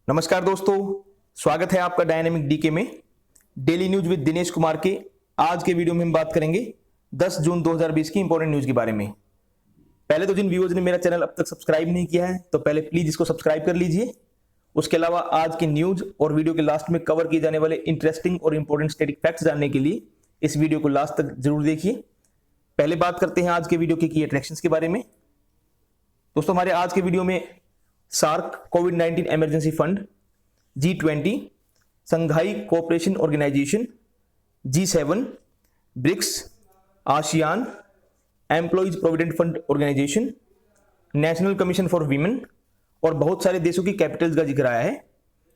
नमस्कार दोस्तों, स्वागत है आपका डायनेमिक डीके में daily news with Dinesh Kumar के। आज के वीडियो में हम बात करेंगे 10 जून 2020 की इंपॉर्टेंट न्यूज के बारे में। पहले तो जिन व्यूअर्स ने मेरा चैनल अब तक सब्सक्राइब नहीं किया है तो पहले प्लीज इसको सब्सक्राइब कर लीजिए। उसके अलावा आज की न्यूज और वीडियो के लास्ट में कवर किए जाने वाले इंटरेस्टिंग और इंपॉर्टेंट स्टैटिक फैक्ट्स जानने के लिए इस वीडियो को लास्ट तक जरूर देखिए। पहले बात करते हैं आज के वीडियो के की अट्रैक्शंस के बारे में। दोस्तों, हमारे आज के वीडियो में सार्क कोविड-19 emergency fund, G20, Shanghai cooperation organisation, G7, BRICS, ASEAN, employees provident fund organisation, national commission for women और बहुत सारे देशों की कैपिटल्स का जिक्र आया है।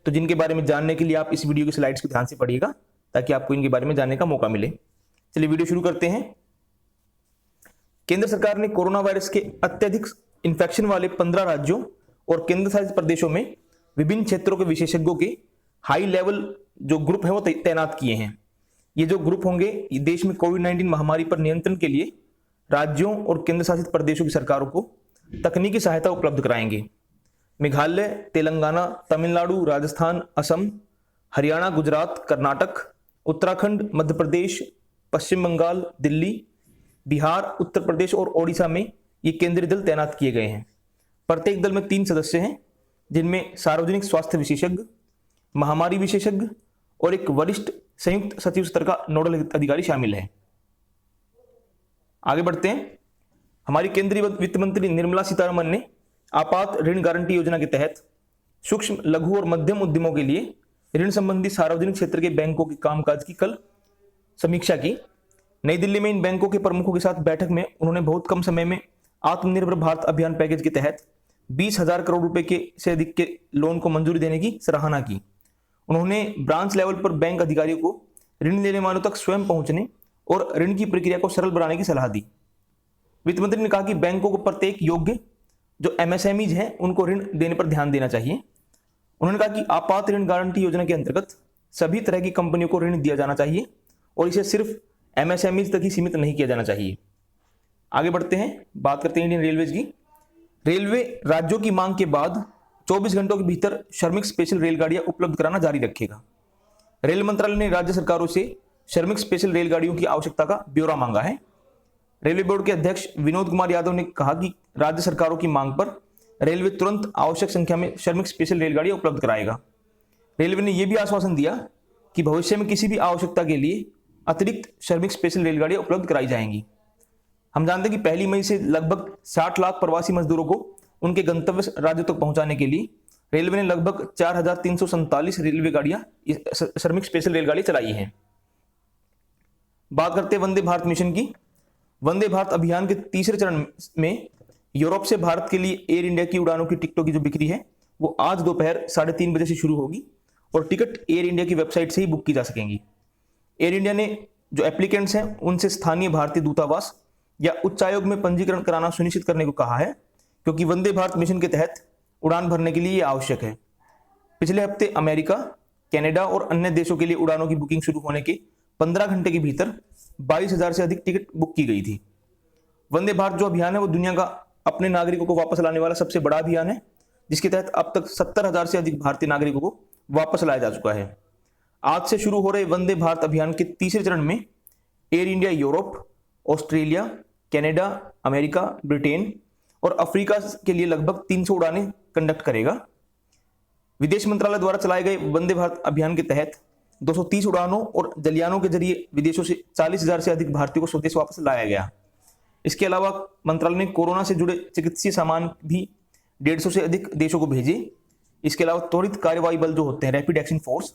तो जिनके बारे में जानने के लिए आप इस वीडियो की स्लाइड्स को ध्यान से पढ़िएगा ताकि आपको इनके बारे में जानने का मौका मिले। चलिए वीडियो शुरू करते हैं। केंद्र सरकार ने कोरोना वायरस के अत्यधिक इन्फेक्शन वाले 15 राज्यों और केंद्र शासित प्रदेशों में विभिन्न क्षेत्रों के विशेषज्ञों के हाई लेवल जो ग्रुप है वो तैनात किए हैं। ये जो ग्रुप होंगे ये देश में कोविड-19 महामारी पर नियंत्रण के लिए राज्यों और केंद्र शासित प्रदेशों की सरकारों को तकनीकी सहायता उपलब्ध कराएंगे। मेघालय, तेलंगाना, तमिलनाडु, राजस्थान, असम, हरियाणा, गुजरात, कर्नाटक, उत्तराखंड, मध्य प्रदेश, पश्चिम बंगाल, दिल्ली, बिहार, उत्तर प्रदेश और ओडिशा में ये केंद्रीय दल तैनात किए गए हैं। प्रत्येक दल में 3 सदस्य हैं जिनमें सार्वजनिक स्वास्थ्य विशेषज्ञ, महामारी विशेषज्ञ और एक वरिष्ठ संयुक्त सचिव स्तर का नोडल अधिकारी शामिल है। आगे बढ़ते हैं। हमारी केंद्रीय वित्त मंत्री निर्मला सीतारमण ने आपात ऋण गारंटी योजना के तहत सूक्ष्म, लघु और मध्यम उद्यमों के लिए ऋण संबंधी सार्वजनिक क्षेत्र के बैंकों के कामकाज की कल समीक्षा की। नई दिल्ली में इन बैंकों के प्रमुखों के साथ बैठक में उन्होंने बहुत कम समय में आत्मनिर्भर भारत अभियान पैकेज के तहत 20,000 करोड़ रुपए के से अधिक के लोन को मंजूरी देने की सराहना की। उन्होंने ब्रांच लेवल पर बैंक अधिकारियों को ऋण लेने वालों तक स्वयं पहुंचने और ऋण की प्रक्रिया को सरल बनाने की सलाह दी। वित्त मंत्री ने कहा कि बैंकों को प्रत्येक योग्य जो MSMEs हैं उनको ऋण देने पर ध्यान देना चाहिए। उन्होंने कहा कि आपात ऋण गारंटी योजना के अंतर्गत सभी तरह की कंपनियों को ऋण दिया जाना चाहिए और इसे सिर्फ MSMEs तक ही सीमित नहीं किया जाना चाहिए। आगे बढ़ते हैं, बात करते हैं इंडियन रेलवेज की। रेलवे राज्यों की मांग के बाद 24 घंटों के भीतर श्रमिक स्पेशल रेलगाड़ियां उपलब्ध कराना जारी रखेगा। रेल मंत्रालय ने राज्य सरकारों से श्रमिक स्पेशल रेलगाड़ियों की आवश्यकता का ब्यौरा मांगा है। रेलवे बोर्ड के अध्यक्ष विनोद कुमार यादव ने कहा कि राज्य सरकारों की मांग पर रेलवे तुरंत आवश्यक संख्या में श्रमिक स्पेशल रेलगाड़ियां उपलब्ध कराएगा। रेलवे ने यह भी आश्वासन दिया कि भविष्य में किसी भी आवश्यकता के लिए अतिरिक्त श्रमिक स्पेशल रेलगाड़ियां उपलब्ध कराई जाएंगी। हम जानते हैं कि 1 मई से लगभग 60 लाख प्रवासी मजदूरों को उनके गंतव्य राज्यों तक पहुंचाने के लिए रेलवे ने लगभग 4,347 रेलवे गाड़ियां श्रमिक स्पेशल रेलगाड़ी चलाई हैं। बात करते हैं वंदे भारत मिशन की। वंदे भारत अभियान के तीसरे चरण में यूरोप से भारत के लिए एयर इंडिया की उड़ानों की टिकटों की जो बिक्री है वो आज दोपहर 3:30 बजे से शुरू होगी और टिकट एयर इंडिया की वेबसाइट से ही बुक की जा सकेंगी। एयर इंडिया ने जो एप्लीकेंट्स हैं उनसे स्थानीय भारतीय दूतावास या उच्चायोग में पंजीकरण कराना सुनिश्चित करने को कहा है, क्योंकि वंदे भारत मिशन के तहत उड़ान भरने के लिए यह आवश्यक है। पिछले हफ्ते अमेरिका, कनाडा और अन्य देशों के लिए उड़ानों की बुकिंग शुरू होने के 15 घंटे के भीतर 22,000 से अधिक टिकट बुक की गई थी। वंदे भारत जो अभियान है वो दुनिया का अपने नागरिकों को वापस लाने वाला सबसे बड़ा अभियान है, जिसके तहत अब तक 70,000 से अधिक भारतीय नागरिकों को वापस लाया जा चुका है। आज से शुरू हो रहे वंदे भारत अभियान के तीसरे चरण में air India Europe, Australia, Canada, America, Britain और अफ्रीका के लिए लगभग 300 उड़ानें कंडक्ट करेगा। विदेश मंत्रालय द्वारा चलाए गए वंदे भारत अभियान के तहत 230 उड़ानों और जलयानों के जरिए विदेशों से 40,000 से अधिक भारतीयों को स्वदेश वापस लाया गया। इसके अलावा मंत्रालय ने कोरोना से जुड़े चिकित्सीय सामान भी 150 से अधिक देशों को भेजे। इसके अलावा त्वरित कार्यवाही बल जो होते हैं, रैपिड एक्शन फोर्स,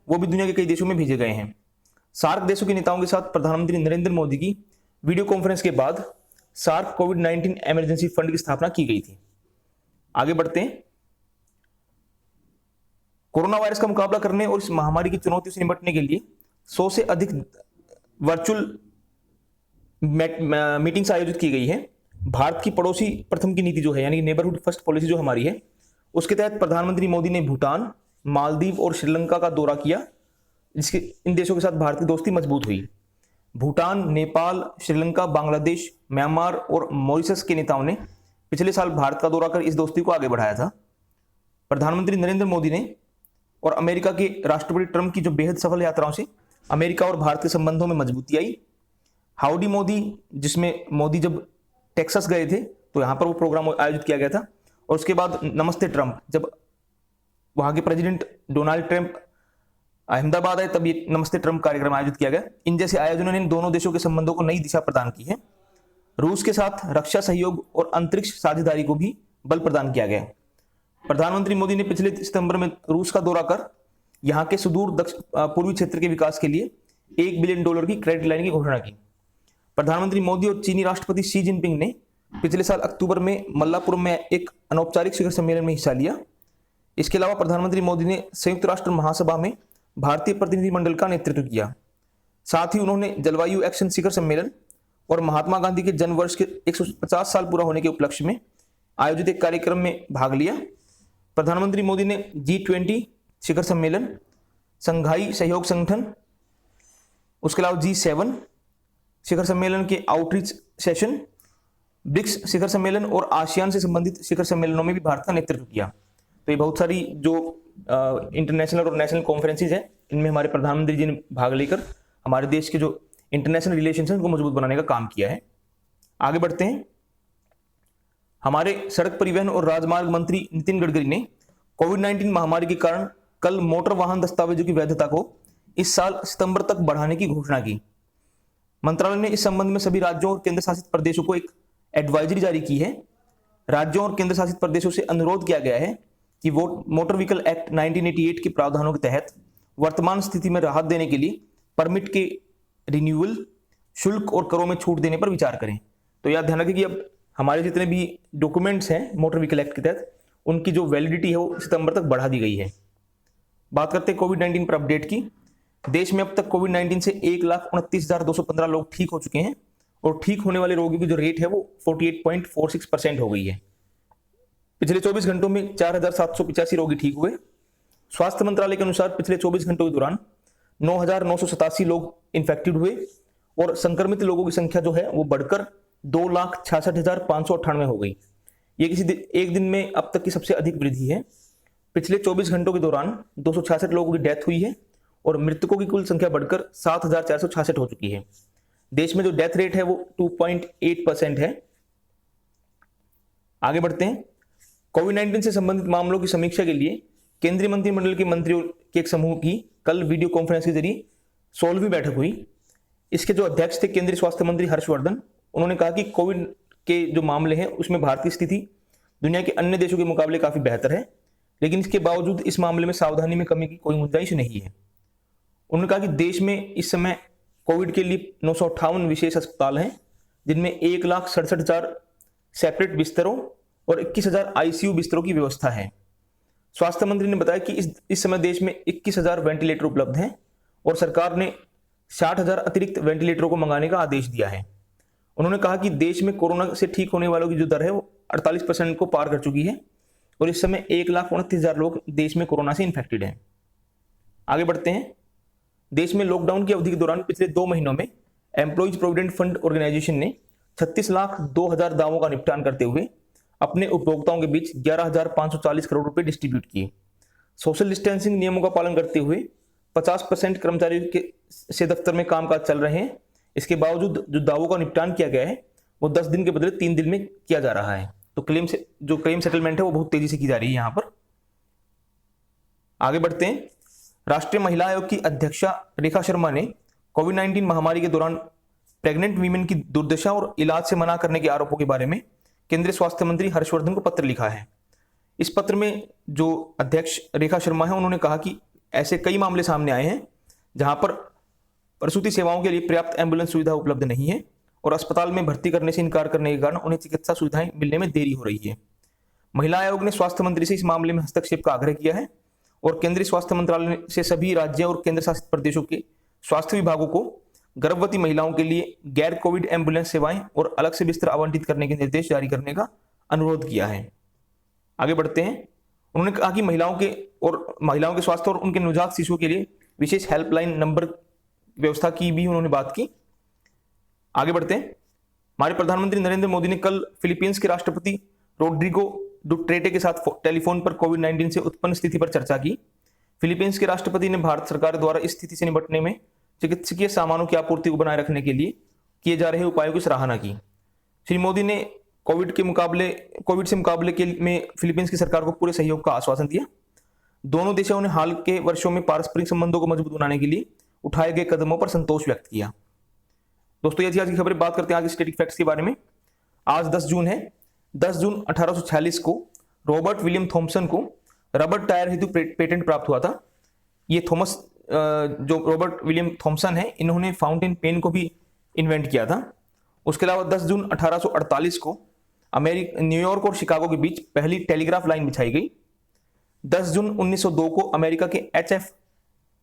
वो भी दुनिया के कई देशों में भेजे गए हैं। सार्क देशों के नेताओं के साथ प्रधानमंत्री नरेंद्र मोदी की वीडियो कॉन्फ्रेंस के बाद सार्क कोविड-19 इमरजेंसी फंड की स्थापना की गई थी। आगे बढ़ते हैं। कोरोना वायरस का मुकाबला करने और इस महामारी की चुनौतियों से निपटने के लिए 100 से अधिक वर्चुअल मीटिंग्स आयोजित की गई है। भारत की पड़ोसी प्रथम की नीति जो है, यानी नेबरहुड फर्स्ट पॉलिसी जो हमारी है, उसके तहत प्रधानमंत्री मोदी ने भूटान, मालदीव और श्रीलंका का दौरा किया, जिसके इन देशों के साथ भारत की दोस्ती मजबूत हुई। भूटान, नेपाल, श्रीलंका, बांग्लादेश, म्यांमार और मॉरिशस के नेताओं ने पिछले साल भारत का दौरा कर इस दोस्ती को आगे बढ़ाया था। प्रधानमंत्री नरेंद्र मोदी ने और अमेरिका के राष्ट्रपति ट्रंप की जो बेहद सफल यात्राओं से अमेरिका और भारत के संबंधों में मजबूती आई। हाउडी मोदी, जिसमें मोदी जब टेक्सास गए थे तो यहाँ पर वो प्रोग्राम आयोजित किया गया था। और उसके बाद नमस्ते ट्रंप, जब वहाँ के प्रेसिडेंट डोनाल्ड ट्रंप अहमदाबाद आए तब ये नमस्ते ट्रंप कार्यक्रम आयोजित किया गया। इन जैसे आयोजनों ने दोनों देशों के संबंधों को नई दिशा प्रदान की है। रूस के साथ रक्षा सहयोग और अंतरिक्ष साझेदारी को भी बल प्रदान किया गया। प्रधानमंत्री मोदी ने पिछले सितंबर में रूस का दौरा कर यहाँ के सुदूर पूर्वी क्षेत्र के विकास के लिए $1 बिलियन की क्रेडिट लाइन की घोषणा की। प्रधानमंत्री मोदी और चीनी राष्ट्रपति शी जिनपिंग ने पिछले साल अक्टूबर में मल्लापुरम में एक अनौपचारिक शिखर सम्मेलन में हिस्सा लिया। इसके अलावा प्रधानमंत्री मोदी ने संयुक्त राष्ट्र महासभा में भारतीय प्रतिनिधिमंडल का नेतृत्व किया। साथ ही उन्होंने जलवायु एक्शन शिखर सम्मेलन और महात्मा गांधी के जन्म वर्ष के 150 साल पूरा होने के उपलक्ष्य में आयोजित एक कार्यक्रम में भाग लिया। प्रधानमंत्री मोदी ने G20 शिखर सम्मेलन, संघाई सहयोग संगठन, उसके अलावा G7 शिखर सम्मेलन के आउटरीच सेशन, ब्रिक्स शिखर सम्मेलन और आसियान से संबंधित शिखर सम्मेलनों में भी भारत का नेतृत्व किया। तो ये बहुत सारी जो इंटरनेशनल और नेशनल कॉन्फ्रेंसेज हैं, इनमें हमारे प्रधानमंत्री जी ने भाग लेकर हमारे देश के जो इंटरनेशनल रिलेशंस हैं उनको मजबूत बनाने का काम किया है। आगे बढ़ते हैं। हमारे सड़क परिवहन और राजमार्ग मंत्री नितिन गडकरी ने कोविड-19 महामारी के कारण कल मोटर वाहन दस्तावेजों की वैधता को इस साल सितंबर तक बढ़ाने की घोषणा की। मंत्रालय ने इस संबंध में सभी राज्यों और केंद्र शासित प्रदेशों को एक एडवाइजरी जारी की है। राज्यों और केंद्र शासित प्रदेशों से अनुरोध किया गया है कि वो मोटर व्हीकल एक्ट 1988 के प्रावधानों के तहत वर्तमान स्थिति में राहत देने के लिए परमिट के रिन्यूअल, शुल्क और करों में छूट देने पर विचार करें। तो याद ध्यान रखें कि अब हमारे जितने भी डॉक्यूमेंट्स हैं मोटर व्हीकल एक्ट के तहत, उनकी जो वैलिडिटी है वो सितंबर तक बढ़ा दी गई है। बात करते हैं कोविड-19 पर अपडेट की। देश में अब तक कोविड-19 से 1,29,215 लोग ठीक हो चुके हैं और ठीक होने वाले रोगियों की जो रेट है वो 48.46% हो गई है। पिछले 24 घंटों में 4,785 रोगी ठीक हुए। स्वास्थ्य मंत्रालय के अनुसार पिछले 24 घंटों के दौरान 9,987 लोग इन्फेक्टेड हुए और संक्रमित लोगों की संख्या जो है वो बढ़कर 2,66,598 हो गई। ये एक दिन में अब तक की सबसे अधिक वृद्धि है। पिछले 24 घंटों के दौरान 266 लोगों की डेथ हुई है और मृतकों की कुल संख्या बढ़कर 7,466 हो चुकी है। देश में जो डेथ रेट है वो 2.8% है। आगे बढ़ते हैं। कोविड-19 से संबंधित मामलों की समीक्षा के लिए केंद्रीय मंत्रिमंडल के मंत्रियों के एक समूह की कल वीडियो कॉन्फ्रेंस के जरिए 16वीं बैठक हुई। इसके जो अध्यक्ष थे केंद्रीय स्वास्थ्य मंत्री हर्षवर्धन, उन्होंने कहा कि कोविड के जो मामले हैं उसमें भारत की स्थिति दुनिया के अन्य देशों के मुकाबले काफी बेहतर है, लेकिन इसके बावजूद इस मामले में सावधानी में कमी की कोई गुंजाइश नहीं है। उन्होंने कहा कि देश में इस समय कोविड के लिए 958 विशेष अस्पताल हैं, जिनमें 1,67,000 सेपरेट बिस्तरों और 21,000 ICU बिस्तरों की व्यवस्था है। स्वास्थ्य मंत्री ने बताया कि इस समय देश में 21,000 वेंटिलेटर उपलब्ध हैं और सरकार ने 60,000 अतिरिक्त वेंटिलेटरों को मंगाने का आदेश दिया है। उन्होंने कहा कि देश में कोरोना से ठीक होने वालों की जो दर है वो 48% को पार कर चुकी है और इस समय 1,29,000 लोग देश में कोरोना से इन्फेक्टेड हैं। आगे बढ़ते हैं। देश में लॉकडाउन की अवधि के दौरान पिछले 2 महीनों में एम्प्लॉइज प्रोविडेंट फंड ऑर्गेनाइजेशन ने 36,02,000 दावों का निपटान करते हुए अपने उपभोक्ताओं के बीच 11,540 करोड़ रुपए डिस्ट्रीब्यूट किए। सोशल डिस्टेंसिंग नियमों का पालन करते हुए 50% कर्मचारियों से दफ्तर में कामकाज चल रहे हैं। इसके बावजूद जो दावों का निपटान किया गया है वो 10 दिन के बदले 3 दिन में किया जा रहा है। तो क्लेम सेटलमेंट है वो बहुत तेजी से की जा रही है यहाँ पर। आगे बढ़ते हैं। राष्ट्रीय महिला आयोग की अध्यक्षा रेखा शर्मा ने कोविड-19 महामारी के दौरान प्रेग्नेंट वीमेन की दुर्दशा और इलाज से मना करने के आरोपों के बारे में केंद्रीय स्वास्थ्य मंत्री हर्षवर्धन को पत्र लिखा है। इस पत्र में जो अध्यक्ष रेखा शर्मा है उन्होंने कहा कि ऐसे कई मामले सामने आए हैं जहां पर प्रसूति सेवाओं के लिए पर्याप्त एम्बुलेंस सुविधा उपलब्ध नहीं है और अस्पताल में भर्ती करने से इनकार करने के कारण उन्हें चिकित्सा सुविधाएं मिलने में देरी हो रही है। महिला आयोग ने स्वास्थ्य मंत्री से इस मामले में हस्तक्षेप का आग्रह किया है और केंद्रीय स्वास्थ्य मंत्रालय से सभी राज्यों और केंद्र शासित प्रदेशों के स्वास्थ्य विभागों को गर्भवती महिलाओं के लिए गैर कोविड एम्बुलेंस सेवाएं और अलग से बिस्तर आवंटित करने के निर्देश जारी करने का अनुरोध किया है। आगे बढ़ते हैं। उन्होंने कहा कि महिलाओं के स्वास्थ्य और उनके नवजात शिशुओं के लिए विशेष हेल्पलाइन नंबर व्यवस्था की भी उन्होंने बात की। आगे बढ़ते हैं। हमारे प्रधानमंत्री नरेंद्र मोदी ने कल फिलीपींस के राष्ट्रपति रोड्रिगो डुटेर्टे के साथ टेलीफोन पर कोविड-19 से उत्पन्न स्थिति पर चर्चा की। फिलीपींस के राष्ट्रपति ने भारत सरकार द्वारा इस स्थिति से निपटने में चिकित्सकीय सामानों की आपूर्ति को बनाए रखने के लिए किए जा रहे उपायों की सराहना की। श्री मोदी ने कोविड से मुकाबले के में फिलीपींस की सरकार को पूरे सहयोग का आश्वासन दिया। दोनों देशों ने हाल के वर्षों में पारस्परिक संबंधों को मजबूत बनाने के लिए उठाए गए कदमों पर संतोष व्यक्त किया। दोस्तों, ये थी आज की खबरें। बात करते हैं आज स्टैटिक फैक्ट्स के बारे में। आज 10 जून है। 10 जून 1846 को रॉबर्ट विलियम थॉमसन को रबर टायर हेतु पेटेंट प्राप्त हुआ था। ये जो रॉबर्ट विलियम थॉमसन है, इन्होंने फाउंटेन पेन को भी इन्वेंट किया था। उसके अलावा 10 जून 1848 को न्यूयॉर्क और शिकागो के बीच पहली टेलीग्राफ लाइन बिछाई गई। 10 जून 1902 को अमेरिका के एच.एफ.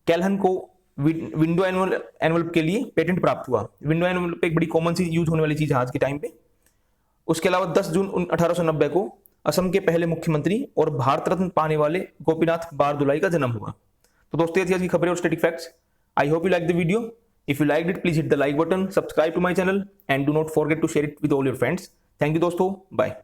कैल्हन को विंडो एनवलप के लिए पेटेंट प्राप्त हुआ। विंडो एनवलप एक बड़ी कॉमन सी यूज होने वाली चीज है आज के टाइम पे। उसके अलावा 10 जून 1890 को असम के पहले मुख्यमंत्री और भारत रत्न पाने वाले गोपीनाथ बारदुलाई का जन्म हुआ। तो दोस्तों, ये थी आज की खबरें और static facts. I hope you like the video. If you like it, please hit the like button, subscribe to my channel and do not forget to share it with all your friends. Thank you दोस्तों, bye.